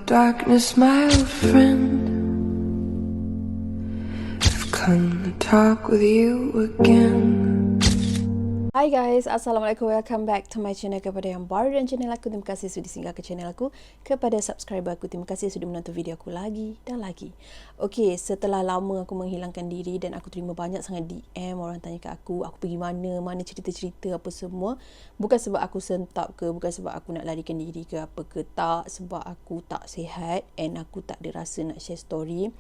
Darkness, my old friend, I've come to talk with you again. Hi guys, Assalamualaikum. Welcome back to my channel. Kepada yang baru dan channel aku, terima kasih sudah singgah ke channel aku. Kepada subscriber aku, terima kasih sudah menonton video aku lagi dan lagi. Okay, setelah lama aku menghilangkan diri dan aku terima banyak sangat DM, orang tanya kat aku pergi mana cerita-cerita apa semua. Bukan sebab aku sentap ke, bukan sebab aku nak larikan diri ke apa ke, tak. Sebab aku tak sihat and aku tak ada rasa nak share story.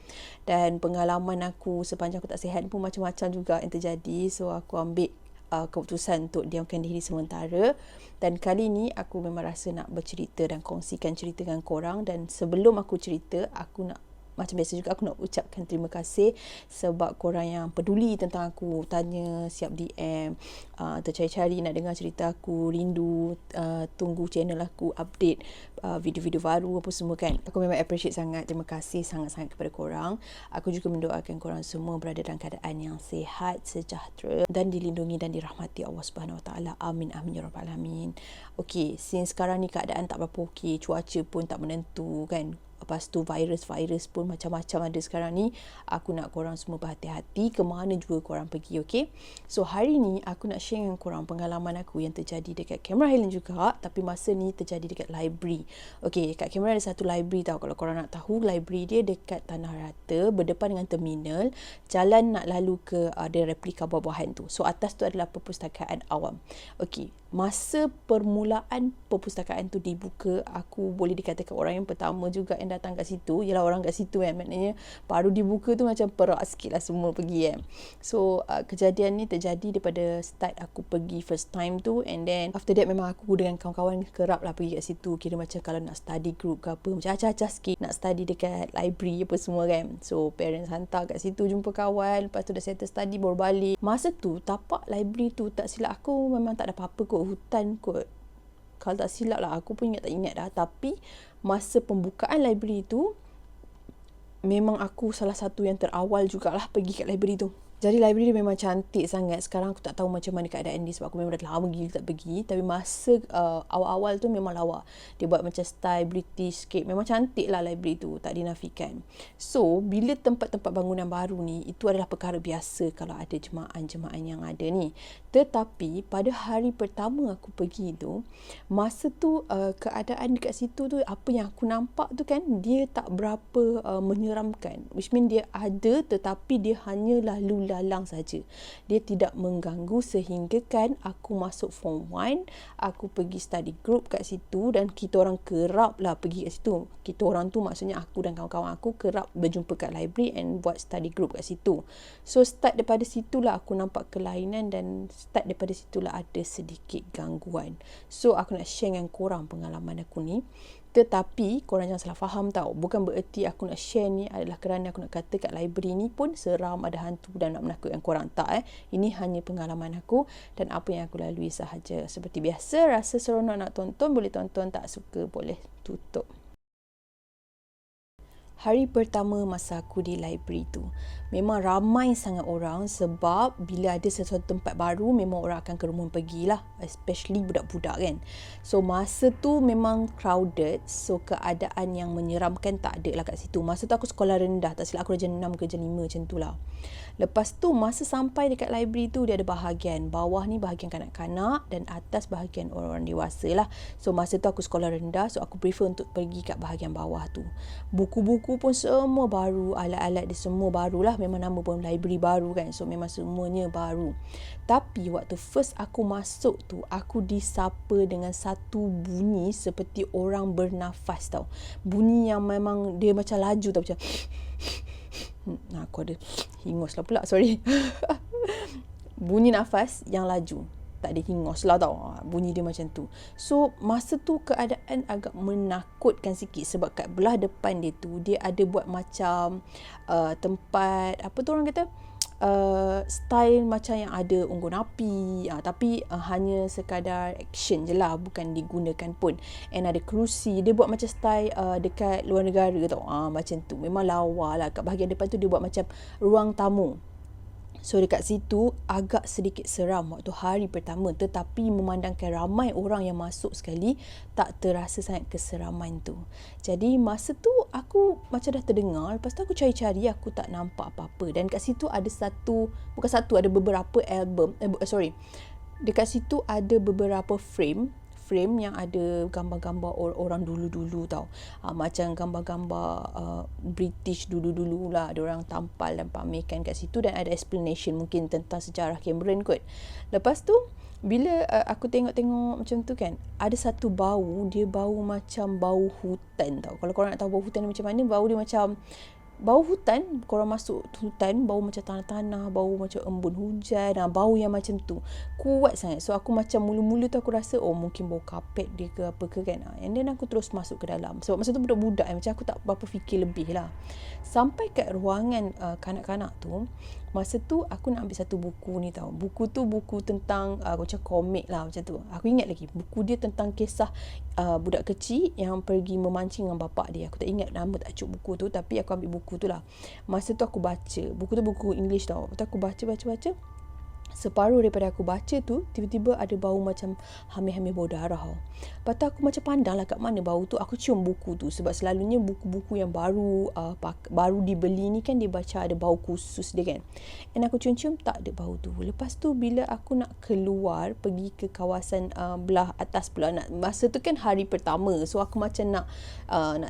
Dan pengalaman aku sepanjang aku tak sihat pun macam-macam juga yang terjadi. So aku ambil keputusan untuk diamkan diri sementara, dan kali ni aku memang rasa nak bercerita dan kongsikan cerita dengan korang. Dan sebelum aku cerita, aku nak, macam biasa juga, aku nak ucapkan terima kasih sebab korang yang peduli tentang aku, tanya, siap DM, tercari-cari nak dengar cerita aku, rindu tunggu channel aku update video-video baru apa semua kan. Aku memang appreciate sangat, terima kasih sangat-sangat kepada korang. Aku juga mendoakan korang semua berada dalam keadaan yang sihat, sejahtera dan dilindungi dan dirahmati Allah Subhanahu Wa Taala. Amin amin ya rabbal alamin. Okey, since sekarang ni keadaan tak berapa okey, cuaca pun tak menentu kan. Lepas tu virus pun macam-macam ada sekarang ni. Aku nak korang semua berhati-hati ke mana juga korang pergi, okey? So hari ni aku nak share dengan korang pengalaman aku yang terjadi dekat Cameron Highland juga, tapi masa ni terjadi dekat library. Okey, kat Cameron ada satu library tau. Kalau korang nak tahu, library dia dekat Tanah Rata, berdepan dengan terminal. Jalan nak lalu ke ada replika buah-buahan tu. So atas tu adalah perpustakaan awam. Okey, masa permulaan perpustakaan tu dibuka, aku boleh dikatakan orang yang pertama juga yang datang kat situ. Ialah orang kat situ kan, maknanya baru dibuka tu macam perak sikit lah semua pergi kan. So kejadian ni terjadi daripada start aku pergi first time tu, and then after that memang aku dengan kawan-kawan kerap lah pergi kat situ. Kira macam kalau nak study group ke apa, macam acah-acah sikit nak study dekat library apa semua kan. So parents hantar kat situ jumpa kawan, lepas tu dah settle study baru balik. Masa tu tapak library tu, tak silap aku memang tak ada apa-apa kot, hutan kot kalau tak silap lah, aku pun tak ingat dah. Tapi masa pembukaan library tu, memang aku salah satu yang terawal jugalah pergi kat library tu. Jadi library dia memang cantik sangat. Sekarang aku tak tahu macam mana keadaan dia sebab aku memang dah lama gila tak pergi. Tapi masa awal-awal tu memang lawa. Dia buat macam style British sikit. Memang cantik lah library tu, tak dinafikan. So, bila tempat-tempat bangunan baru ni, itu adalah perkara biasa kalau ada jemaah-jemaah yang ada ni. Tetapi pada hari pertama aku pergi tu, masa tu keadaan dekat situ tu, apa yang aku nampak tu kan, dia tak berapa menyeramkan. Which mean dia ada, tetapi dia hanya lalu lalang saja. Dia tidak mengganggu sehingga kan aku masuk form 1, aku pergi study group kat situ dan kita orang kerap lah pergi kat situ. Kita orang tu maksudnya aku dan kawan-kawan aku kerap berjumpa kat library and buat study group kat situ. So start daripada situlah aku nampak kelainan dan start daripada situlah ada sedikit gangguan. So aku nak share dengan korang pengalaman aku ni. Tetapi korang jangan salah faham tau. Bukan bererti aku nak share ni adalah kerana aku nak kata kat library ni pun seram, ada hantu dan nak menakutkan korang. Tak Ini hanya pengalaman aku dan apa yang aku lalui sahaja. Seperti biasa, rasa seronok nak tonton, boleh tonton. Tak suka, boleh tutup. Hari pertama masa aku di library tu, memang ramai sangat orang sebab bila ada sesuatu tempat baru, memang orang akan kerumun pergilah, especially budak-budak kan. So masa tu memang crowded, so keadaan yang menyeramkan tak ada lah kat situ. Masa tu aku sekolah rendah, tak silap aku darjah 6 ke darjah 5 macam tu lah. Lepas tu masa sampai dekat library tu, dia ada bahagian bawah ni bahagian kanak-kanak dan atas bahagian orang-orang dewasa lah. So masa tu aku sekolah rendah, so aku prefer untuk pergi kat bahagian bawah tu. Buku-buku pun semua baru, alat-alat dia semua barulah. Memang nama pun library baru kan, so memang semuanya baru. Tapi waktu first aku masuk tu, aku disapa dengan satu bunyi seperti orang bernafas tau. Bunyi yang memang dia macam laju tau, macam aku ada hingus lah pula, sorry. Bunyi nafas yang laju, tak ada hingus lah tau. Bunyi dia macam tu. So masa tu keadaan agak menakutkan sikit sebab kat belah depan dia tu, dia ada buat macam tempat, apa tu orang kata, style macam yang ada unggun api, tapi hanya sekadar action je lah, bukan digunakan pun. And ada kerusi, dia buat macam style dekat luar negara tau, macam tu. Memang lawa lah. Kat bahagian depan tu dia buat macam ruang tamu. So dekat situ agak sedikit seram waktu hari pertama, tetapi memandangkan ramai orang yang masuk sekali, tak terasa sangat keseraman tu. Jadi masa tu aku macam dah terdengar, lepas tu aku cari-cari, aku tak nampak apa-apa. Dan kat situ ada ada beberapa album, dekat situ ada beberapa frame yang ada gambar-gambar orang dulu-dulu tau. Macam gambar-gambar British dulu-dulu lah, diorang tampal dan pamerkan kat situ, dan ada explanation mungkin tentang sejarah Cameron kot. Lepas tu bila aku tengok-tengok macam tu kan, ada satu bau, dia bau macam bau hutan tau. Kalau korang nak tahu bau hutan macam mana, bau dia macam bau hutan. Korang masuk hutan, bau macam tanah-tanah, bau macam embun hujan, bau yang macam tu kuat sangat. So aku macam mula-mula tu aku rasa mungkin bau kapet dia ke apa ke kan. And then aku terus masuk ke dalam, sebab masa tu budak-budak macam aku tak berapa fikir lebih lah. Sampai kat ruangan kanak-kanak tu, masa tu aku nak ambil satu buku ni tau. Buku tu buku tentang macam komik lah macam tu. Aku ingat lagi buku dia tentang kisah budak kecil yang pergi memancing dengan bapak dia. Aku tak ingat nama tajuk buku tu, tapi aku ambil buku tu lah. Masa tu aku baca buku tu, buku English tau. Lepas tu aku baca. Separuh daripada aku baca tu, tiba-tiba ada bau macam hamil-hamil bau darah tau. Lepas tu aku macam pandang lah kat mana bau tu. Aku cium buku tu, sebab selalunya buku-buku yang baru dibeli ni kan, dia baca ada bau khusus dia kan. And aku cium-cium tak ada bau tu. Lepas tu bila aku nak keluar pergi ke kawasan belah atas pula, masa tu kan hari pertama, so aku macam nak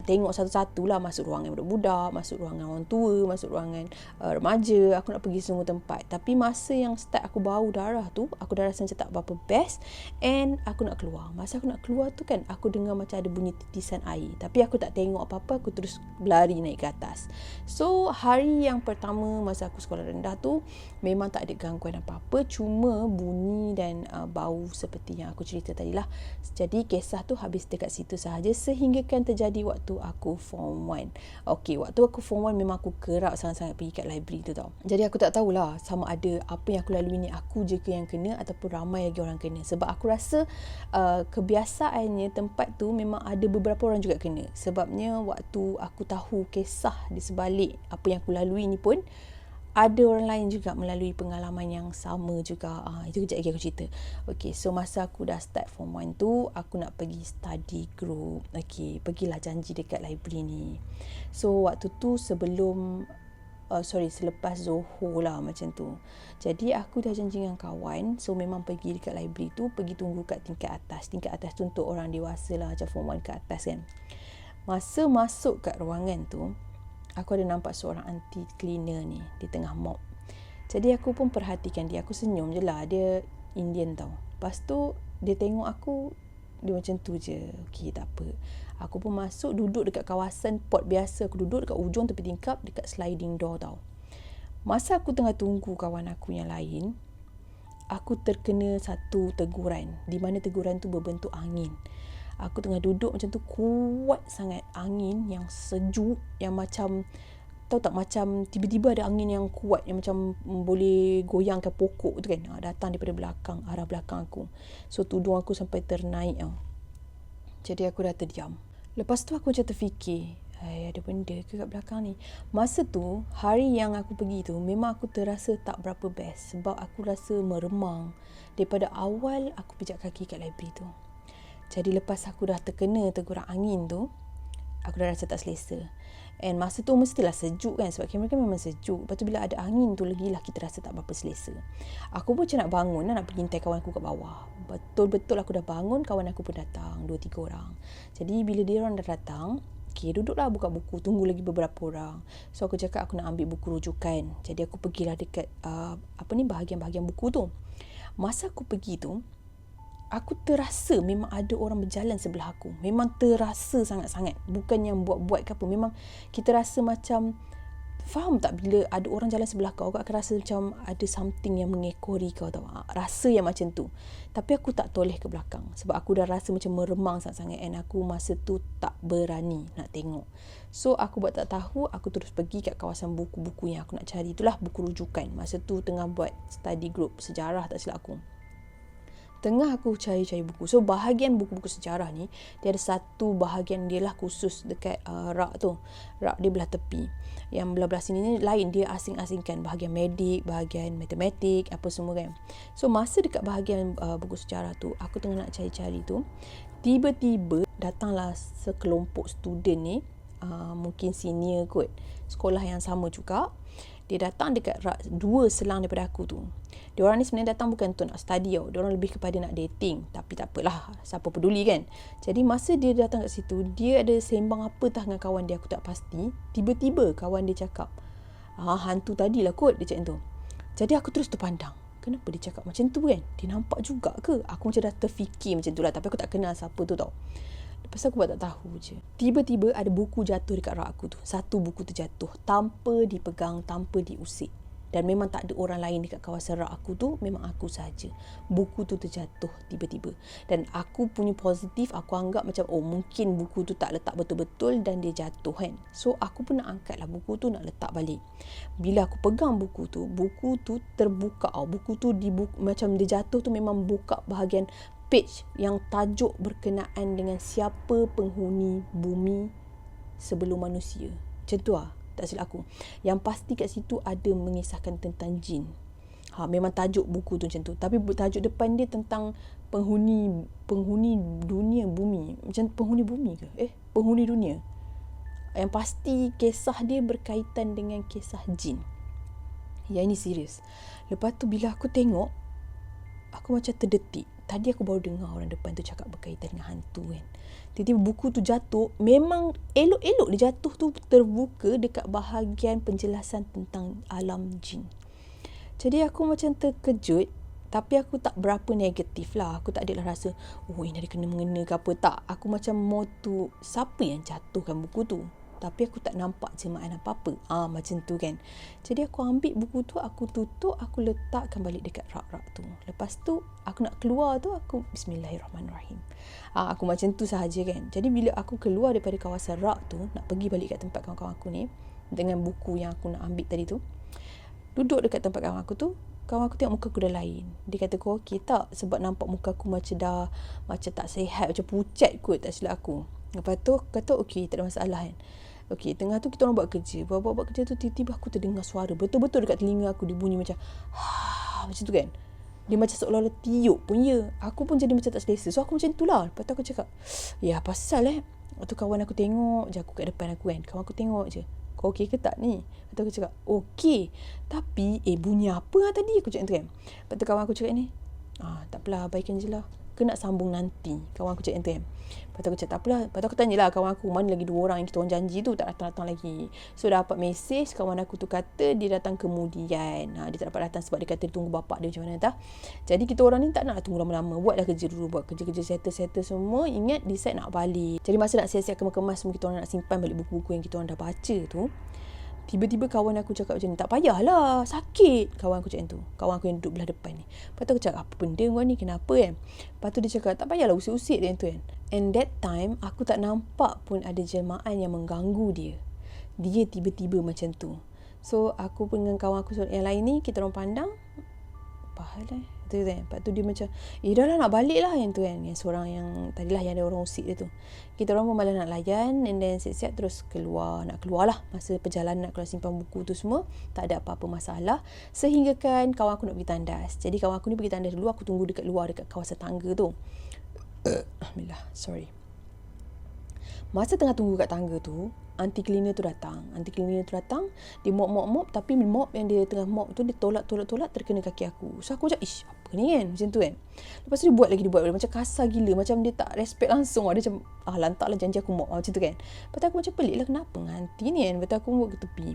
tengok satu-satu lah. Masuk ruangan budak-budak, masuk ruangan orang tua, masuk ruangan remaja. Aku nak pergi semua tempat. Tapi masa yang start aku bau darah tu, aku dah rasa macam tak berapa best, and aku nak keluar. Masa aku nak keluar tu kan, aku dengar macam ada bunyi titisan air, tapi aku tak tengok apa-apa. Aku terus berlari naik ke atas. So hari yang pertama masa aku sekolah rendah tu memang tak ada gangguan apa-apa, cuma bunyi dan bau seperti yang aku cerita tadi lah. Jadi kisah tu habis dekat situ sahaja, sehingga kan terjadi waktu aku form 1. Okey, waktu aku form 1 memang aku kerap sangat-sangat pergi kat library tu tau. Jadi aku tak tahulah sama ada apa yang aku lalui ni aku je ke yang kena ataupun ramai lagi orang kena. Sebab aku rasa kebiasaannya tempat tu memang ada beberapa orang juga kena. Sebabnya waktu aku tahu kisah di sebalik apa yang aku lalui ni pun, ada orang lain juga melalui pengalaman yang sama juga. Itu kejap lagi aku cerita. Okay, so masa aku dah start form 1 tu, aku nak pergi study group. Okay, pergilah janji dekat library ni. So waktu tu selepas Zohor lah macam tu. Jadi aku dah janji dengan kawan, so memang pergi dekat library tu, pergi tunggu kat tingkat atas. Tingkat atas tu untuk orang dewasa lah, macam form 1 ke atas kan. Masa masuk kat ruangan tu, aku ada nampak seorang aunty cleaner ni di tengah mop. Jadi aku pun perhatikan dia, aku senyum je lah. Dia Indian tau. Lepas tu dia tengok aku, dia macam tu je. Okey, tak apa. Aku pun masuk, duduk dekat kawasan pot biasa. Aku duduk dekat ujung tepi tingkap, dekat sliding door tau. Masa aku tengah tunggu kawan aku yang lain, aku terkena satu teguran, di mana teguran tu berbentuk angin. Aku tengah duduk macam tu, kuat sangat angin yang sejuk, yang macam, tahu tak, macam tiba-tiba ada angin yang kuat yang macam boleh goyangkan pokok tu kan. Datang daripada belakang, arah belakang aku. So tudung aku sampai ternaik tau. Jadi aku dah terdiam. Lepas tu aku macam terfikir, ada benda ke kat belakang ni. Masa tu, hari yang aku pergi tu, memang aku terasa tak berapa best. Sebab aku rasa meremang. Daripada awal aku pijak kaki kat library tu. Jadi lepas aku dah terkena teguran angin tu, aku dah rasa tak selesa. And masa tu mestilah sejuk kan, sebab kamera kan memang sejuk. Lepas tu bila ada angin tu lagi lah kita rasa tak berapa selesa. Aku pun macam nak bangun nak pergi hantar kawan aku kat bawah. Betul-betul aku dah bangun, kawan aku pun datang, 2-3 orang. Jadi bila dia orang dah datang, okay, duduklah buka buku, tunggu lagi beberapa orang. So aku cakap aku nak ambil buku rujukan. Jadi aku pergilah dekat bahagian-bahagian buku tu. Masa aku pergi tu, aku terasa memang ada orang berjalan sebelah aku. Memang terasa sangat-sangat. Bukan yang buat-buat ke apa. Memang kita rasa macam, faham tak bila ada orang jalan sebelah kau akan rasa macam ada something yang mengekori kau tau. Rasa yang macam tu. Tapi aku tak toleh ke belakang. Sebab aku dah rasa macam meremang sangat-sangat. And aku masa tu tak berani nak tengok. So aku buat tak tahu, aku terus pergi kat kawasan buku-buku yang aku nak cari. Itulah buku rujukan. Masa tu tengah buat study group sejarah tak silap aku. Tengah aku cari-cari buku. So bahagian buku-buku sejarah ni, dia ada satu bahagian dia lah khusus dekat rak tu. Rak dia belah tepi. Yang belah-belah sini ni lain, dia asing-asingkan bahagian medik, bahagian matematik, apa semua kan. So masa dekat bahagian buku sejarah tu, aku tengah nak cari-cari tu, tiba-tiba datanglah sekelompok student ni, mungkin senior kot, sekolah yang sama juga. Dia datang dekat rak 2 selang daripada aku tu. Diorang ni sebenarnya datang bukan untuk nak study tau. Diorang lebih kepada nak dating. Tapi tak apalah, siapa peduli kan. Jadi masa dia datang kat situ, dia ada sembang apa tah dengan kawan dia, aku tak pasti. Tiba-tiba kawan dia cakap, hantu tadilah kot, dia cakap tu. Jadi aku terus terpandang. Kenapa dia cakap macam tu kan? Dia nampak juga ke? Aku macam dah terfikir macam tu lah. Tapi aku tak kenal siapa tu tau. Lepas aku buat tak tahu je. Tiba-tiba ada buku jatuh dekat rak aku tu. Satu buku terjatuh tanpa dipegang, tanpa diusik. Dan memang tak ada orang lain dekat kawasan rak aku tu. Memang aku saja. Buku tu terjatuh tiba-tiba. Dan aku punya positif, aku anggap macam mungkin buku tu tak letak betul-betul dan dia jatuh kan. So aku pun nak angkat lah buku tu, nak letak balik. Bila aku pegang buku tu terbuka. Buku tu macam dia jatuh tu memang buka bahagian page yang tajuk berkenaan dengan siapa penghuni bumi sebelum manusia. Macam tu lah, tak silap aku. Yang pasti kat situ ada mengisahkan tentang jin. Memang tajuk buku tu macam tu. Tapi tajuk depan dia tentang penghuni dunia bumi. Macam penghuni bumi ke? Penghuni dunia. Yang pasti kisah dia berkaitan dengan kisah jin. Yang ini serius. Lepas tu bila aku tengok, aku macam terdetik. Tadi aku baru dengar orang depan tu cakap berkaitan dengan hantu kan. Tiba-tiba buku tu jatuh. Memang elok-elok dia jatuh tu terbuka dekat bahagian penjelasan tentang alam jin. Jadi aku macam terkejut. Tapi aku tak berapa negatif lah. Aku tak adalah rasa, ini ada kena-mengena ke apa. Tak. Aku macam more tu, siapa yang jatuhkan buku tu? Tapi aku tak nampak jemaah apa-apa. Macam tu kan. Jadi aku ambil buku tu, aku tutup, aku letakkan balik dekat rak-rak tu. Lepas tu, aku nak keluar tu, aku Bismillahirrahmanirrahim. Aku macam tu sahaja kan. Jadi bila aku keluar daripada kawasan rak tu, nak pergi balik kat tempat kawan-kawan aku ni, dengan buku yang aku nak ambil tadi tu, duduk dekat tempat kawan aku tu, kawan aku tengok muka aku dah lain. Dia kata, kau okey tak? Sebab nampak muka aku macam tak sihat, macam pucat kot, tak silap aku. Lepas tu, kata okey, tak ada masalah kan. Okey, tengah tu kita orang buat kerja. Buat kerja tu, tiba-tiba aku terdengar suara. Betul-betul dekat telinga aku, dia bunyi macam, macam tu kan. Dia macam seolah-olah tiup pun ya. Aku pun jadi macam tak selesa. So aku macam tu lah. Lepas tu aku cakap, pasal Lepas tu kawan aku tengok je aku kat depan aku kan. Kawan aku tengok je. Kau okey ke tak ni? Lepas tu aku cakap, okey. Tapi, bunyi apa lah tadi? Aku cakap tu kan. Lepas tu kawan aku cakap ni, tak apalah, abaikan je lah. Ke nak sambung nanti? Kawan aku cakap tu kan. Lepas tu aku cakap, tak apalah. Lepas tu aku tanyalah kawan aku, mana lagi 2 orang yang kita orang janji tu tak datang-datang lagi. So dapat mesej kawan aku tu kata dia datang kemudian. Dia tak dapat datang sebab dia kata dia tunggu bapak dia macam mana tak. Jadi kita orang ni tak nak tunggu lama-lama. Buatlah kerja dulu. Buat kerja-kerja settle semua. Ingat decide nak balik. Jadi masa nak siap-siap kemas-kemas semua, kita orang nak simpan balik buku-buku yang kita orang dah baca tu. Tiba-tiba kawan aku cakap macam ni, tak payahlah, sakit. Kawan aku cakap tu. Kawan aku yang duduk belah depan ni. Lepas tu aku cakap, apa benda kau ni, kenapa kan? Lepas tu dia cakap, tak payahlah usik-usik dia tu kan. And that time, aku tak nampak pun ada jemaah yang mengganggu dia. Dia tiba-tiba macam tu. So, aku pun dengan kawan aku yang lain ni, kita orang pandang, apa hal tu kan. Lepas tu dia macam, dah lah nak balik lah yang tu kan. Yang seorang yang, tadilah yang ada orang usik dia tu. Kita orang pun malah nak layan. And then siap-siap terus nak keluar lah. Masa perjalanan nak keluar simpan buku tu semua, tak ada apa-apa masalah. Sehingga kan kawan aku nak pergi tandas. Jadi kawan aku ni pergi tandas dulu. Aku tunggu dekat luar, dekat kawasan tangga tu. Alhamdulillah, sorry. Masa tengah tunggu kat tangga tu, anti cleaner tu datang. Dia mop. Tapi mop yang dia tengah mop tu, dia tolak terkena kaki aku. So aku macam, apa ni kan? Macam tu kan. Lepas tu dia buat lagi. Macam kasar gila. Macam dia tak respect langsung. Dia macam, lantaklah janji aku mop. Macam tu kan. Lepas tu aku macam pelik lah, kenapa nganti ni kan. Lepas tu aku buat ke tepi.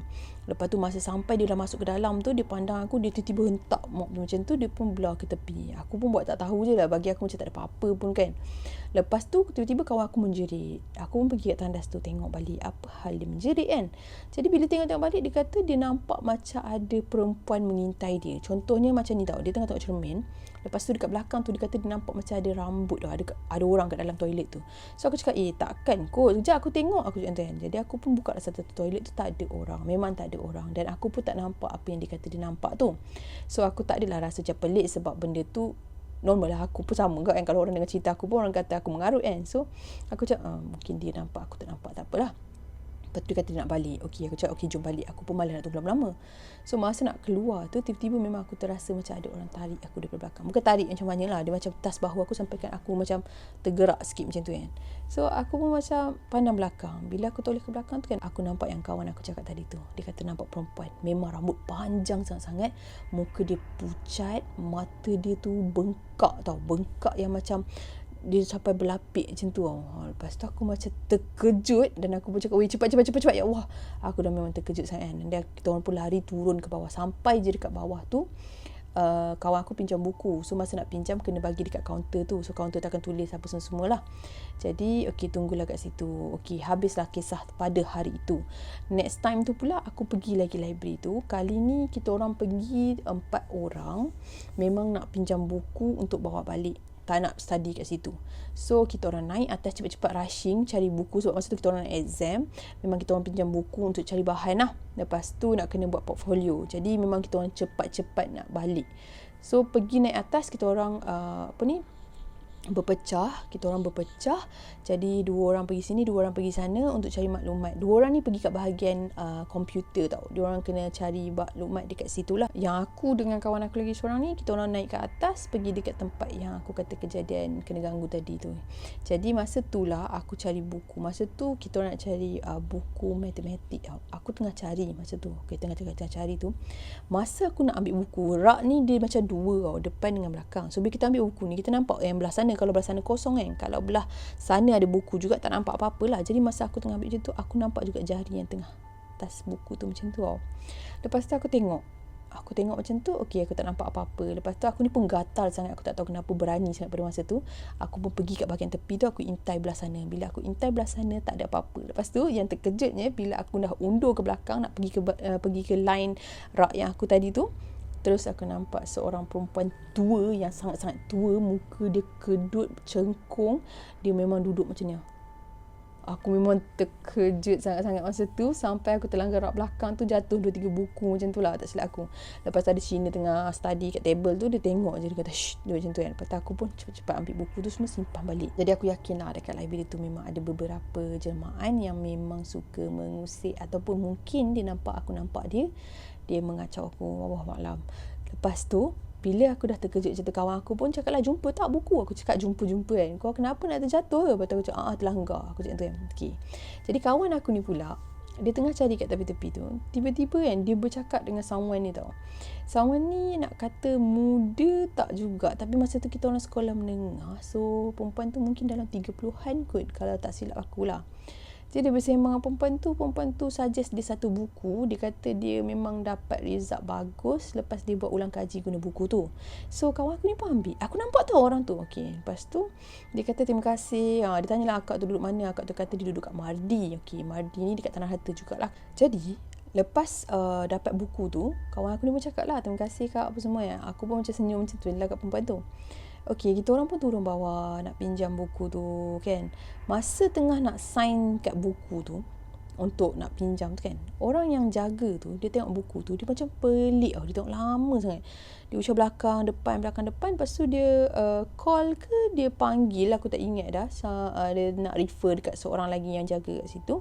Lepas tu masa sampai dia dah masuk ke dalam tu, dia pandang aku, dia tiba-tiba hentak mop macam tu, dia pun belah ke tepi. Aku pun buat tak tahu je lah. Bagi aku macam tak ada apa-apa pun kan. Lepas tu tiba-tiba kawan aku menjerit. Aku pun pergi kat tandas tu tengok balik apa hal dia menjerit kan. Jadi bila tengok balik, dia kata dia nampak macam ada perempuan mengintai dia. Contohnya macam ni tau, dia tengah tengok cermin. Lepas tu dekat belakang tu dia kata dia nampak macam ada rambut tau, ada orang kat dalam toilet tu. So aku cakap, takkan kot. Sekejap aku tengok, aku cakap kan. Jadi aku pun buka satu toilet tu, tak ada orang. Memang tak ada orang. Dan aku pun tak nampak apa yang dia kata dia nampak tu. So aku tak adalah rasa macam pelik sebab benda tu normal lah, aku pun sama kan. Kalau orang dengar cerita aku pun orang kata aku mengarut kan. So aku cakap mungkin dia nampak, aku tak nampak, tak apalah. Lepas tu dia kata dia nak balik. Okey, aku cakap okey jom balik. Aku pun malas nak tunggu lama-lama. So masa nak keluar tu, tiba-tiba memang aku terasa macam ada orang tarik aku daripada belakang. Bukan tarik macam mana lah, dia macam tas bahu aku sampai kan aku macam tergerak sikit macam tu kan. So aku pun macam pandang belakang. Bila aku toleh ke belakang tu kan, aku nampak yang kawan aku cakap tadi tu. Dia kata nampak perempuan, memang rambut panjang sangat-sangat, muka dia pucat, mata dia tu bengkak tau. Bengkak yang macam dia sampai berlapik macam tu. Lepas tu aku macam terkejut dan aku pun cakap, weh cepat. Ya Allah, aku dah memang terkejut sangat kan. Dan kita orang pun lari turun ke bawah. Sampai je dekat bawah tu, kawan aku pinjam buku. So masa nak pinjam kena bagi dekat kaunter tu. So kaunter tu akan tulis apa semua lah. Jadi okey, tunggulah kat situ. Okey, habislah kisah pada hari itu. Next time tu pula aku pergi lagi library tu. Kali ni kita orang pergi 4 orang. Memang nak pinjam buku untuk bawa balik, tak nak study kat situ. So kita orang naik atas cepat-cepat rushing cari buku sebab masa tu kita orang nak exam. Memang kita orang pinjam buku untuk cari bahan lah. Lepas tu nak kena buat portfolio. Jadi memang kita orang cepat-cepat nak balik. So pergi naik atas, kita orang berpecah. Kita orang berpecah. Jadi 2 orang pergi sini, 2 orang pergi sana untuk cari maklumat. 2 orang ni pergi kat bahagian komputer tau. Dia orang kena cari maklumat dekat situ lah. Yang aku dengan kawan aku lagi seorang ni, kita orang naik ke atas, pergi dekat tempat yang aku kata kejadian kena ganggu tadi tu. Jadi masa tu lah aku cari buku. Masa tu kita orang nak cari buku matematik tau. Aku tengah cari masa tu. Kita tengah cari tu. Masa aku nak ambil buku, rak ni dia macam 2 tau, depan dengan belakang. So bila kita ambil buku ni, kita nampak yang belah sana. Kalau belah sana kosong kan, kalau belah sana ada buku juga tak nampak apa-apa lah. Jadi masa aku tengah ambil macam tu, aku nampak juga jari yang tengah atas buku tu macam tu tau. Lepas tu aku tengok macam tu, okey aku tak nampak apa-apa. Lepas tu aku ni pun gatal sangat, aku tak tahu kenapa berani sangat pada masa tu. Aku pun pergi kat bahagian tepi tu, aku intai belah sana. Bila aku intai belah sana tak ada apa-apa. Lepas tu yang terkejutnya, bila aku dah undur ke belakang nak pergi ke line rak yang aku tadi tu, terus aku nampak seorang perempuan tua yang sangat-sangat tua, muka dia kedut, cengkung, dia memang duduk macam ni. Aku memang terkejut sangat-sangat masa tu, sampai aku terlanggar rak belakang tu, jatuh 2-3 buku macam tu lah, tak silap aku. Lepas tu ada Cina tengah study kat table tu, dia tengok je, dia kata shh, dia macam tu kan. Lepas tu aku pun cepat-cepat ambil buku tu semua, simpan balik. Jadi aku yakin lah dekat library tu memang ada beberapa jelmaan yang memang suka mengusik, ataupun mungkin dia nampak aku nampak dia mengacau aku, wallahualam. Lepas tu bila aku dah terkejut macam tu, kawan aku pun cakap lah, jumpa tak buku? Aku cakap jumpa kan. Kau kenapa nak terjatuh? Lepas tu aku cakap terlanggar. Aku cakap tu kan. Okay. Jadi kawan aku ni pula, dia tengah cari kat tepi-tepi tu, tiba-tiba kan dia bercakap dengan someone ni tau. Someone ni nak kata muda tak juga, tapi masa tu kita orang sekolah menengah. So perempuan tu mungkin dalam 30-an kot kalau tak silap aku lah. Jadi dia bersembang dengan perempuan tu suggest dia satu buku. Dia kata dia memang dapat result bagus lepas dia buat ulang kaji guna buku tu. So kawan aku ni pun ambil. Aku nampak tu orang tu. Okey, lepas tu dia kata terima kasih. Dia tanyalah akak tu duduk mana. Akak tu kata dia duduk kat Mardi. Okey, Mardi ni dekat Tanah Harta jugalah. Jadi lepas dapat buku tu, kawan aku ni pun cakap lah, terima kasih kak apa semua ya. Aku pun macam senyum macam tu lah kat perempuan tu. Okey, kita orang pun turun bawah nak pinjam buku tu kan. Masa tengah nak sign kat buku tu untuk nak pinjam tu kan, orang yang jaga tu, dia tengok buku tu, dia macam pelik tau. Dia tengok lama sangat. Dia ucap belakang depan. Lepas tu dia call ke dia panggil, aku tak ingat dah. Dia nak refer dekat seorang lagi yang jaga kat situ.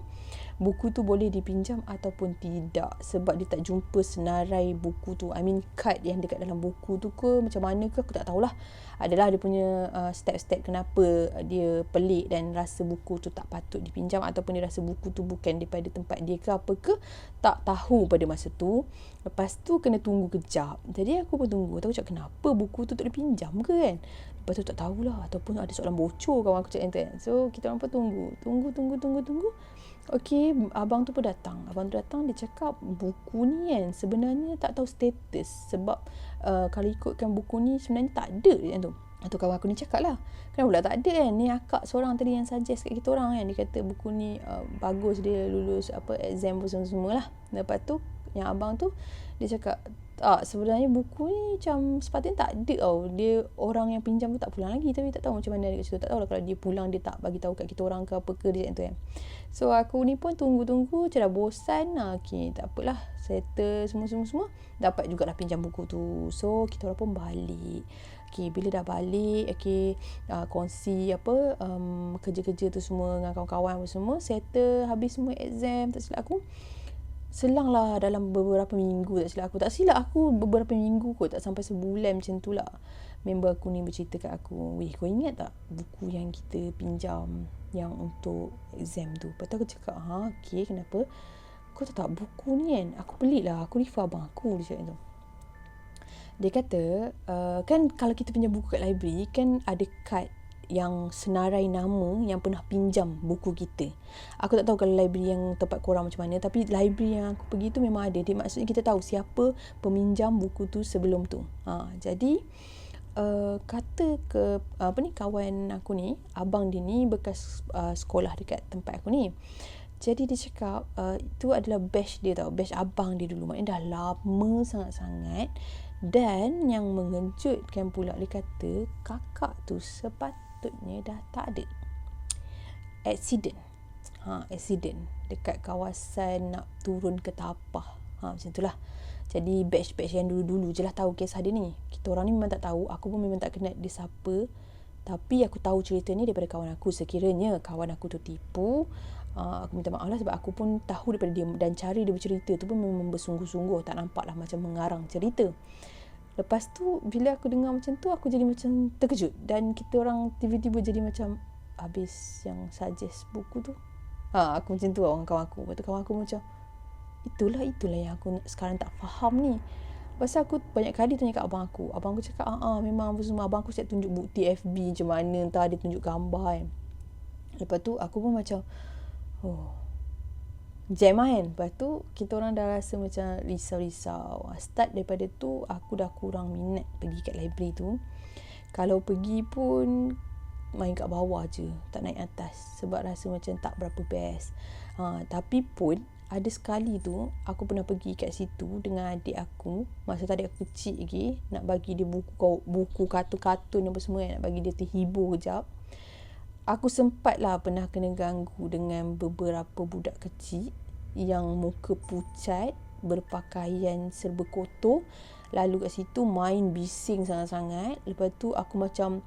Buku tu boleh dipinjam ataupun tidak, sebab dia tak jumpa senarai buku tu. I mean kad yang dekat dalam buku tu ke macam mana ke, aku tak tahulah. Adalah dia punya step-step kenapa dia pelik dan rasa buku tu tak patut dipinjam, ataupun dia rasa buku tu bukan daripada tempat dia ke apa ke, tak tahu pada masa tu. Lepas tu kena tunggu kejap. Jadi aku pun tunggu. Tahu cakap kenapa buku tu tak dipinjam ke kan. Lepas tu tak tahulah, ataupun ada soalan bocor kawan aku cakap kan. So kita orang pun tunggu. Okey, abang tu pun datang. Dia cakap buku ni kan sebenarnya tak tahu status, sebab kalau ikutkan buku ni sebenarnya tak ada macam tu. Atau kawan aku ni cakap lah, kenapa pula tak ada kan? Ni akak seorang tadi yang suggest kat kita orang kan. Dia kata buku ni bagus, dia lulus exam semua lah. Lepas tu yang abang tu dia cakap tak, sebenarnya buku ni macam sepatutnya tak ada tau. Dia orang yang pinjam tu tak pulang lagi, tapi tak tahu macam mana dia kat situ. Tak tahu lah kalau dia pulang dia tak bagi tahu kat kita orang ke apa ke, dia macam tu kan. So aku ni pun tunggu macam dah bosan lah. Okay, tak apalah, settle semua. Dapat jugalah pinjam buku tu. So kita orang pun balik. okey, bila dah balik, okey, kongsi apa kerja-kerja tu semua dengan kawan-kawan semua, settle habis semua exam, tak silap aku selang lah dalam beberapa minggu, tak silap aku beberapa minggu kot, tak sampai sebulan macam tu lah, member aku ni bercerita kat aku, weh kau ingat tak buku yang kita pinjam yang untuk exam tu? Lepas tu aku cakap, okey, kenapa? Kau tahu tak buku ni kan, aku pelik lah, aku refer abang aku, dia cakap tu. Dia kata, kan kalau kita pinjam buku kat library, kan ada kad yang senarai nama yang pernah pinjam buku kita. Aku tak tahu kalau library yang tempat korang macam mana, tapi library yang aku pergi tu memang ada. Dia maksudnya kita tahu siapa peminjam buku tu sebelum tu. Jadi kata ke kawan aku ni, abang dia ni bekas sekolah dekat tempat aku ni. Jadi dia cakap itu adalah batch dia tau, batch abang dia dulu. Maknanya dah lama sangat-sangat. Dan yang mengejutkan pula, dia kata kakak tu sepatutnya dah tak ada. Accident. Accident dekat kawasan nak turun ke Tapah. Macam tu lah. Jadi batch-batch yang dulu-dulu je lah tahu kisah dia ni. Kita orang ni memang tak tahu. Aku pun memang tak kenal dia siapa. Tapi aku tahu cerita ni daripada kawan aku. Sekiranya kawan aku tu tipu, aku minta maaf lah, sebab aku pun tahu daripada dia. Dan cara dia bercerita tu pun memang bersungguh-sungguh. Tak nampak lah macam mengarang cerita. Lepas tu bila aku dengar macam tu, aku jadi macam terkejut. Dan kita orang tiba-tiba jadi macam, habis yang suggest buku tu. Aku macam tu orang kawan aku. Lepas tu kawan aku macam, itulah yang aku sekarang tak faham ni. Pasal aku banyak kali tanya kat abang aku. Abang aku cakap, memang apa semua. Abang aku siap tunjuk bukti FB macam mana, entah dia tunjuk gambar kan. Lepas tu aku pun macam, jam kan. Lepas tu kita orang dah rasa macam risau-risau. Start daripada tu aku dah kurang minat pergi kat library tu. Kalau pergi pun main kat bawah je, tak naik atas, sebab rasa macam tak berapa best. Tapi pun ada sekali tu aku pernah pergi kat situ dengan adik aku. Masa tadi aku kecil lagi, nak bagi dia buku kartun-kartun apa semua, nak bagi dia terhibur kejap. Aku sempatlah pernah kena ganggu dengan beberapa budak kecil yang muka pucat, berpakaian serba kotor, lalu kat situ main bising sangat-sangat. Lepas tu aku macam,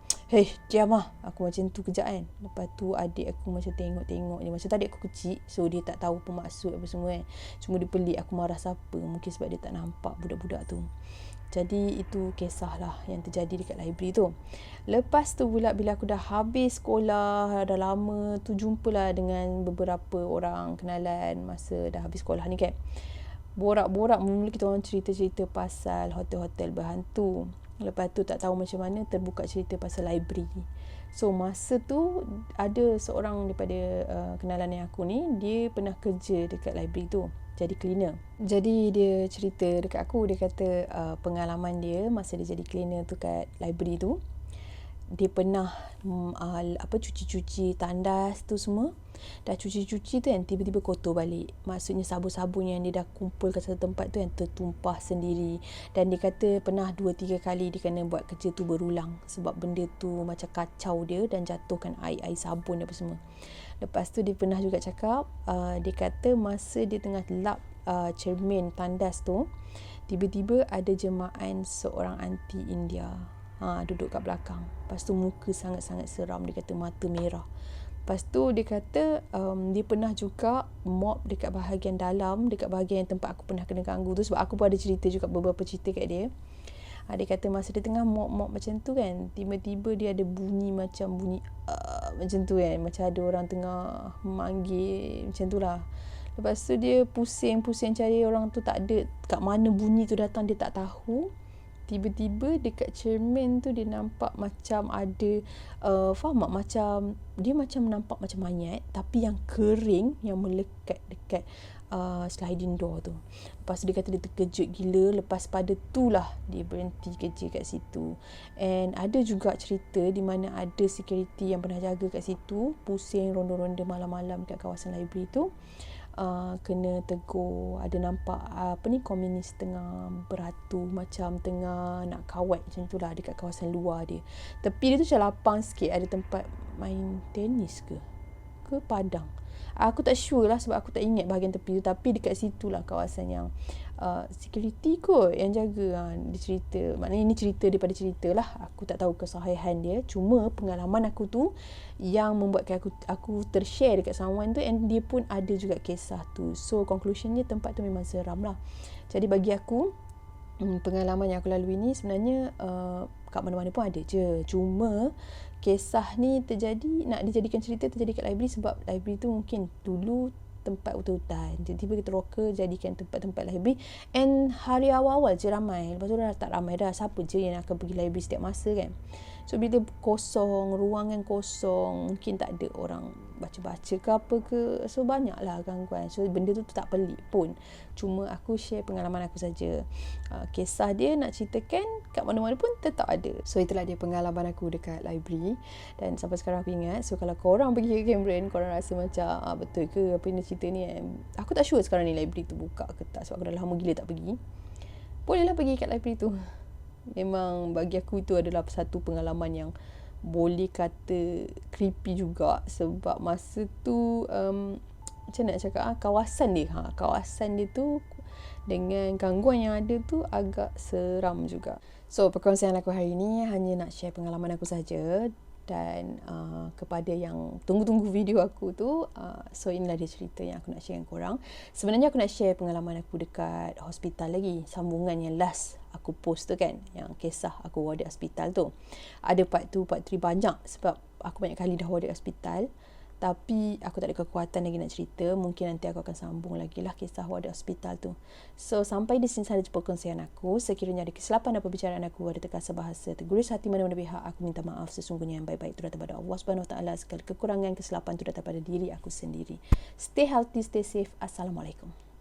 diam lah. Aku macam tu kejap kan. Lepas tu adik aku macam tengok-tengok je. Masa tadi aku kecil, so dia tak tahu apa maksud apa semua kan. Cuma dia pelik aku marah siapa. Mungkin sebab dia tak nampak budak-budak tu. Jadi itu kisah lah yang terjadi dekat library tu. Lepas tu pula bila aku dah habis sekolah, dah lama tu, jumpalah dengan beberapa orang kenalan masa dah habis sekolah ni kan. Borak-borak, mula kita orang cerita-cerita pasal hotel-hotel berhantu. Lepas tu tak tahu macam mana terbuka cerita pasal library. So masa tu ada seorang daripada kenalan yang aku ni, dia pernah kerja dekat library tu, jadi cleaner. Jadi dia cerita dekat aku, dia kata pengalaman dia masa dia jadi cleaner tu kat library tu, dia pernah cuci-cuci tandas tu semua. Dah cuci-cuci tu kan, tiba-tiba kotor balik. Maksudnya sabun-sabun yang dia dah kumpulkan satu tempat tu yang tertumpah sendiri. Dan dia kata pernah 2-3 kali dia kena buat kerja tu berulang, sebab benda tu macam kacau dia dan jatuhkan air sabun apa semua. Lepas tu dia pernah juga cakap, dia kata masa dia tengah lap cermin tandas tu, tiba-tiba ada jemaah seorang aunty India duduk kat belakang. Lepas tu muka sangat-sangat seram. Dia kata mata merah. Lepas tu dia kata dia pernah juga mop dekat bahagian dalam, dekat bahagian yang tempat aku pernah kena ganggu tu. Sebab aku pun ada cerita juga, beberapa cerita kat dia. Dia kata masa dia tengah mop macam tu kan, tiba-tiba dia ada bunyi macam macam tu kan, macam ada orang tengah memanggil macam tu lah. Lepas tu dia pusing-pusing cari orang tu, tak ada. Kat mana bunyi tu datang dia tak tahu. Tiba-tiba dekat cermin tu dia nampak macam ada faham tak, macam dia macam nampak macam mayat, tapi yang kering, yang melekat dekat sliding door tu. Lepas tu dia kata dia terkejut gila. Lepas pada tu lah dia berhenti kerja kat situ. And ada juga cerita di mana ada security yang pernah jaga kat situ, pusing ronda-ronda malam-malam kat kawasan library tu, kena tegur. Ada nampak komunis tengah beratu, macam tengah nak kawat macam tu lah dekat kawasan luar dia. Tepi dia tu macam lapang sikit, ada tempat main tenis ke, ke Padang. Aku tak sure lah sebab aku tak ingat bahagian tepi tu. Tapi dekat situ lah kawasan yang security kot yang jaga. Dia cerita, maknanya ini cerita daripada cerita lah. Aku tak tahu kesahihan dia. Cuma pengalaman aku tu yang membuatkan aku tershare dekat someone tu, and dia pun ada juga kisah tu. So conclusionnya tempat tu memang seram lah. Jadi bagi aku, pengalaman yang aku lalui ni sebenarnya kat mana-mana pun ada je. Cuma kisah ni terjadi, nak dijadikan cerita, terjadi kat library sebab library tu mungkin dulu tempat hutan-hutan. Tiba-tiba kita roka jadikan tempat-tempat library. And hari awal-awal je ramai. Lepas tu dah tak ramai dah. Siapa je yang akan pergi library setiap masa kan. So bila kosong, ruangan kosong, mungkin tak ada orang baca-baca ke apa ke. So banyaklah gangguan. So benda tu tak pelik pun. Cuma aku share pengalaman aku saja. Kisah dia nak ceritakan kat mana-mana pun tetap ada. So itulah dia pengalaman aku dekat library. Dan sampai sekarang aku ingat. So kalau korang pergi ke Cameron, korang rasa macam betul ke apa yang dia cerita ni, aku tak sure sekarang ni library tu buka ke tak, sebab aku dah lama gila tak pergi. Bolehlah pergi kat library tu. Memang bagi aku itu adalah satu pengalaman yang boleh kata creepy juga. Sebab masa tu macam nak cakap, kawasan dia tu dengan gangguan yang ada tu agak seram juga. So perkongsian aku hari ni hanya nak share pengalaman aku saja. Dan kepada yang tunggu-tunggu video aku tu, so inilah dia cerita yang aku nak share dengan korang. Sebenarnya aku nak share pengalaman aku dekat hospital lagi, sambungan yang last aku post tu kan, yang kisah aku warded hospital tu. Ada part 2, part 3 banyak sebab aku banyak kali dah warded hospital. Tapi aku tak ada kekuatan lagi nak cerita. Mungkin nanti aku akan sambung lagi lah kisah warded hospital tu. So sampai di sini sahaja perkongsian aku. Sekiranya ada kesilapan dalam perbicaraan aku, ada terkasar bahasa, terguris hati mana-mana pihak, aku minta maaf. Sesungguhnya yang baik-baik itu datang pada Allah SWT. Segala kekurangan, kesilapan itu datang pada diri aku sendiri. Stay healthy, stay safe. Assalamualaikum.